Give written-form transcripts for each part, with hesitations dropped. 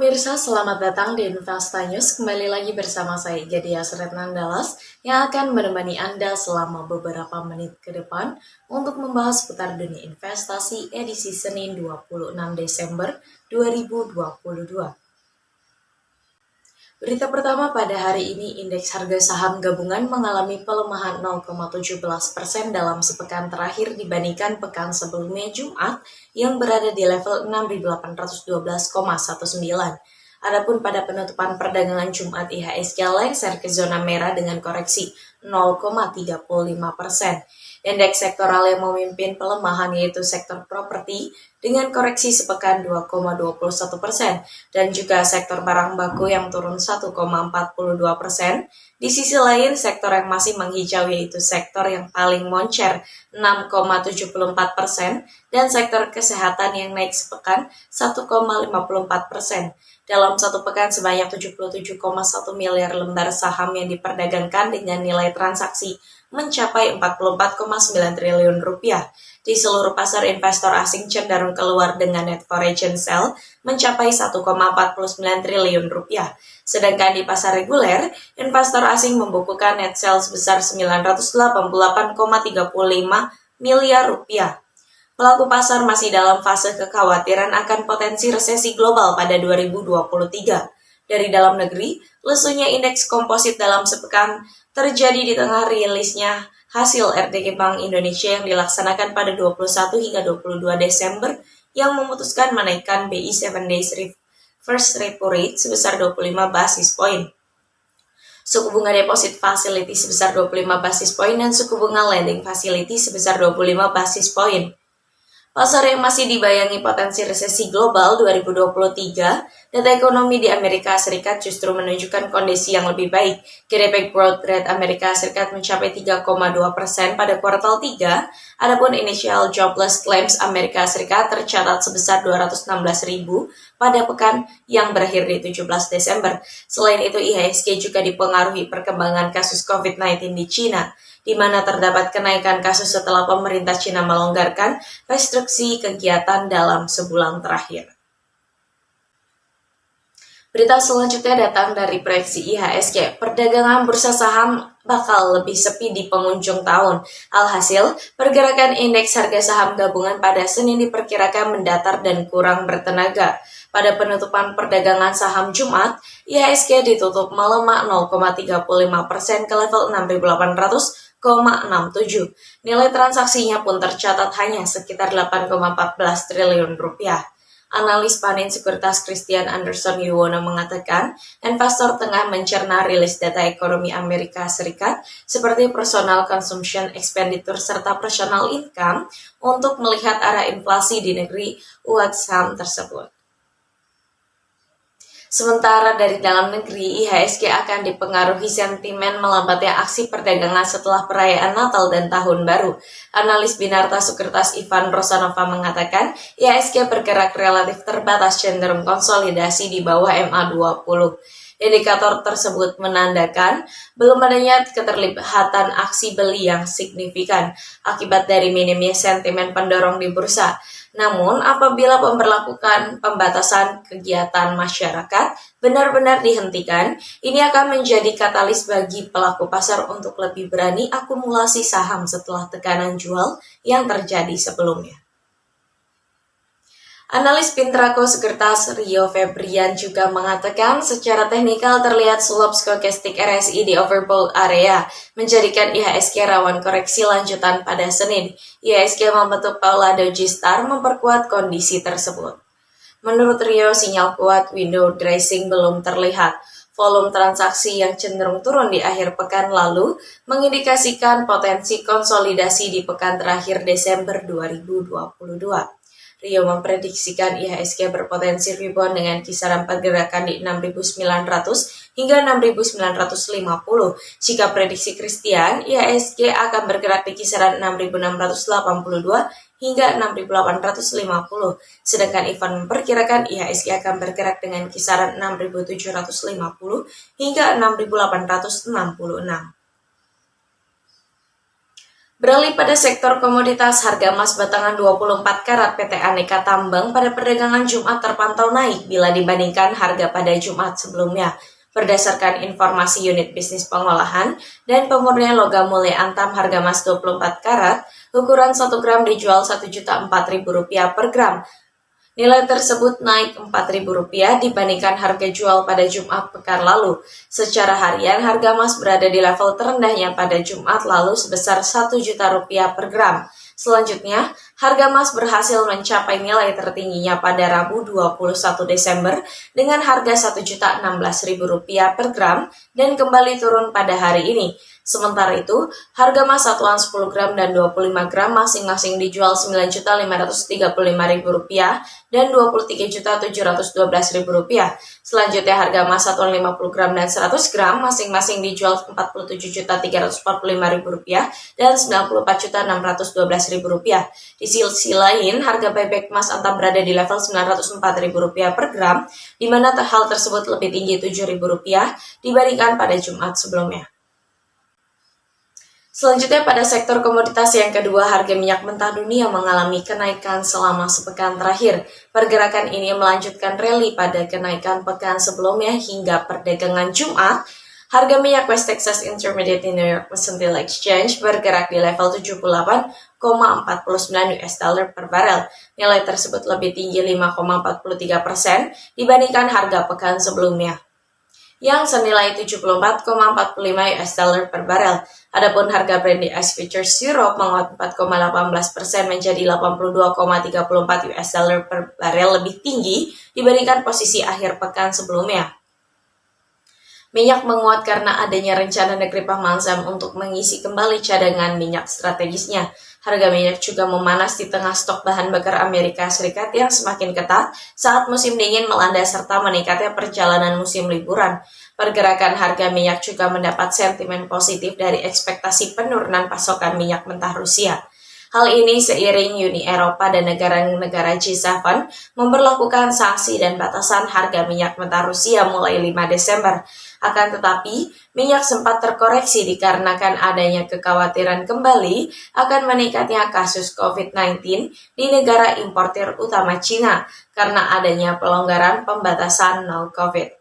pemirsa, selamat datang di Investa News. Kembali lagi bersama saya, Jadia Retnandalas, yang akan menemani Anda selama beberapa menit ke depan untuk membahas seputar dunia investasi edisi Senin 26 Desember 2022. Berita pertama pada hari ini, indeks harga saham gabungan mengalami pelemahan 0,17% dalam sepekan terakhir dibandingkan pekan sebelumnya Jumat yang berada di level 6.812,19. Adapun pada penutupan perdagangan Jumat, IHSG lengser ke zona merah dengan koreksi 0,35%. Indeks sektoral yang memimpin pelemahan yaitu sektor properti dengan koreksi sepekan 2,21% dan juga sektor barang baku yang turun 1,42%. Di sisi lain, sektor yang masih menghijau yaitu sektor yang paling moncer 6,74% dan sektor kesehatan yang naik sepekan 1,54%. Dalam satu pekan, sebanyak 77,1 miliar lembar saham yang diperdagangkan dengan nilai transaksi mencapai 44,9 triliun rupiah. Di seluruh pasar, investor asing cenderung keluar dengan net foreign sale mencapai 1,49 triliun rupiah. Sedangkan di pasar reguler, investor asing membukukan net sale sebesar 988,35 miliar rupiah. Pelaku pasar masih dalam fase kekhawatiran akan potensi resesi global pada 2023. Dari dalam negeri, lesunya indeks komposit dalam sepekan terjadi di tengah rilisnya hasil RTG Bank Indonesia yang dilaksanakan pada 21 hingga 22 Desember yang memutuskan menaikkan BI 7 Days Reverse Repo Rate sebesar 25 basis point. Suku bunga deposit facility sebesar 25 basis point dan suku bunga lending facility sebesar 25 basis point. Pasar yang masih dibayangi potensi resesi global 2023, data ekonomi di Amerika Serikat justru menunjukkan kondisi yang lebih baik. GDP growth rate Amerika Serikat mencapai 3,2% pada kuartal 3, adapun initial jobless claims Amerika Serikat tercatat sebesar 216.000 pada pekan yang berakhir di 17 Desember. Selain itu, IHSG juga dipengaruhi perkembangan kasus COVID-19 di China, di mana terdapat kenaikan kasus setelah pemerintah Cina melonggarkan restriksi kegiatan dalam sebulan terakhir. Berita selanjutnya datang dari proyeksi IHSG. Perdagangan bursa saham bakal lebih sepi di penghujung tahun. Alhasil, pergerakan indeks harga saham gabungan pada Senin diperkirakan mendatar dan kurang bertenaga. Pada penutupan perdagangan saham Jumat, IHSG ditutup melemah 0,35% ke level 6.800,67. Nilai transaksinya pun tercatat hanya sekitar 8,14 triliun rupiah. Analis panin sekuritas Christian Anderson Yuwono mengatakan, investor tengah mencerna rilis data ekonomi Amerika Serikat seperti personal consumption expenditure serta personal income untuk melihat arah inflasi di negeri uang saham tersebut. Sementara dari dalam negeri, IHSG akan dipengaruhi sentimen melambatnya aksi perdagangan setelah perayaan Natal dan Tahun Baru. Analis Binarta Sekuritas Ivan Rosanova mengatakan, IHSG bergerak relatif terbatas cenderung konsolidasi di bawah MA20. Indikator tersebut menandakan belum adanya keterlibatan aksi beli yang signifikan akibat dari minimnya sentimen pendorong di bursa. Namun, apabila pemberlakuan pembatasan kegiatan masyarakat benar-benar dihentikan, ini akan menjadi katalis bagi pelaku pasar untuk lebih berani akumulasi saham setelah tekanan jual yang terjadi sebelumnya. Analis Pintraco Sekuritas Rio Febrian juga mengatakan secara teknikal terlihat sulap stokastik RSI di overbought area, menjadikan IHSG rawan koreksi lanjutan pada Senin. IHSG membentuk Paula Doji Star memperkuat kondisi tersebut. Menurut Rio, sinyal kuat window dressing belum terlihat. Volume transaksi yang cenderung turun di akhir pekan lalu mengindikasikan potensi konsolidasi di pekan terakhir Desember 2022. Rio memprediksikan IHSG berpotensi rebound dengan kisaran pergerakan di 6.900 hingga 6.950. Jika prediksi Christian, IHSG akan bergerak di kisaran 6.682 hingga 6.850. Sedangkan Ivan memperkirakan IHSG akan bergerak dengan kisaran 6.750 hingga 6.866. Beralih pada sektor komoditas, harga emas batangan 24 karat PT Aneka Tambang pada perdagangan Jumat terpantau naik bila dibandingkan harga pada Jumat sebelumnya. Berdasarkan informasi unit bisnis pengolahan dan pemurnian logam mulia Antam, harga emas 24 karat ukuran 1 gram dijual Rp1.004.000 per gram. Nilai tersebut naik Rp4.000 dibandingkan harga jual pada Jumat pekan lalu. Secara harian, harga emas berada di level terendahnya pada Jumat lalu sebesar Rp1.000.000 per gram. Selanjutnya, harga emas berhasil mencapai nilai tertingginya pada Rabu 21 Desember dengan harga Rp1.016.000 per gram dan kembali turun pada hari ini. Sementara itu, harga emas satuan 10 gram dan 25 gram masing-masing dijual Rp9.535.000 dan Rp23.712.000. Selanjutnya, harga emas satuan 50 gram dan 100 gram masing-masing dijual Rp47.345.000 dan Rp94.612.000. Di sisi lain, harga buyback emas Antam berada di level Rp904.000 per gram, di mana hal tersebut lebih tinggi Rp7.000 dibandingkan pada Jumat sebelumnya. Selanjutnya pada sektor komoditas yang kedua, harga minyak mentah dunia mengalami kenaikan selama sepekan terakhir. Pergerakan ini melanjutkan rally pada kenaikan pekan sebelumnya hingga perdagangan Jumat. Harga minyak West Texas Intermediate di New York Mercantile Exchange bergerak di level 78,49 US dollar per barel. Nilai tersebut lebih tinggi 5,43% dibandingkan harga pekan sebelumnya, yang senilai 74,45 US dollar per barel. Adapun harga Brent US Futures Europe menguat 4,18% menjadi 82,34 US dollar per barel, lebih tinggi dibandingkan posisi akhir pekan sebelumnya. Minyak menguat karena adanya rencana negeri Paman Sam untuk mengisi kembali cadangan minyak strategisnya. Harga minyak juga memanas di tengah stok bahan bakar Amerika Serikat yang semakin ketat saat musim dingin melanda serta meningkatnya perjalanan musim liburan. Pergerakan harga minyak juga mendapat sentimen positif dari ekspektasi penurunan pasokan minyak mentah Rusia. Hal ini seiring Uni Eropa dan negara-negara G7 memberlakukan sanksi dan batasan harga minyak mentah Rusia mulai 5 Desember. Akan tetapi, minyak sempat terkoreksi dikarenakan adanya kekhawatiran kembali akan meningkatnya kasus COVID-19 di negara importir utama Cina karena adanya pelonggaran pembatasan no COVID.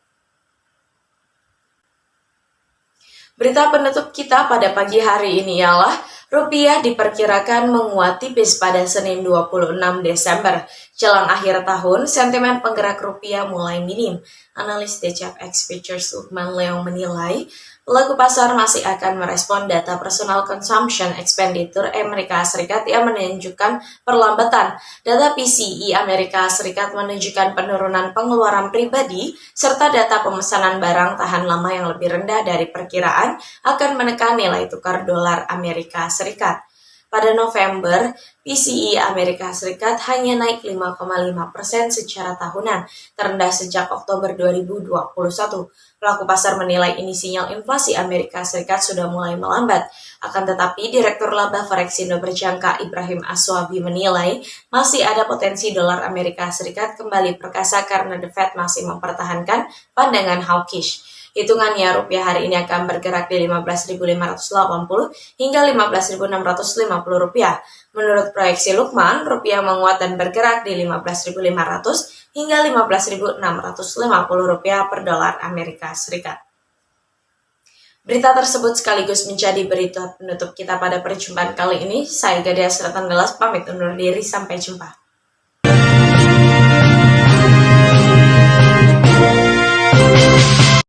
Berita penutup kita pada pagi hari ini ialah rupiah diperkirakan menguat tipis pada Senin 26 Desember. Jelang akhir tahun, sentimen penggerak rupiah mulai minim. Analis DCFX Futures Lukman Leong menilai, pelaku pasar masih akan merespon data personal consumption expenditure Amerika Serikat yang menunjukkan perlambatan. Data PCE Amerika Serikat menunjukkan penurunan pengeluaran pribadi, serta data pemesanan barang tahan lama yang lebih rendah dari perkiraan akan menekan nilai tukar dolar Amerika Serikat. Pada November, PCE Amerika Serikat hanya naik 5,5% secara tahunan, terendah sejak Oktober 2021. Pelaku pasar menilai ini sinyal inflasi Amerika Serikat sudah mulai melambat. Akan tetapi, Direktur Laba Forexindo berjangka Ibrahim Aswabi menilai masih ada potensi dolar Amerika Serikat kembali perkasa karena The Fed masih mempertahankan pandangan hawkish. Hitungannya, rupiah hari ini akan bergerak di 15.580 hingga 15.650 rupiah. Menurut proyeksi Lukman, rupiah menguat dan bergerak di 15.500 hingga 15.650 rupiah per dolar Amerika Serikat. Berita tersebut sekaligus menjadi berita penutup kita pada perjumpaan kali ini. Saya Gadea Seratan Delas pamit undur diri, sampai jumpa.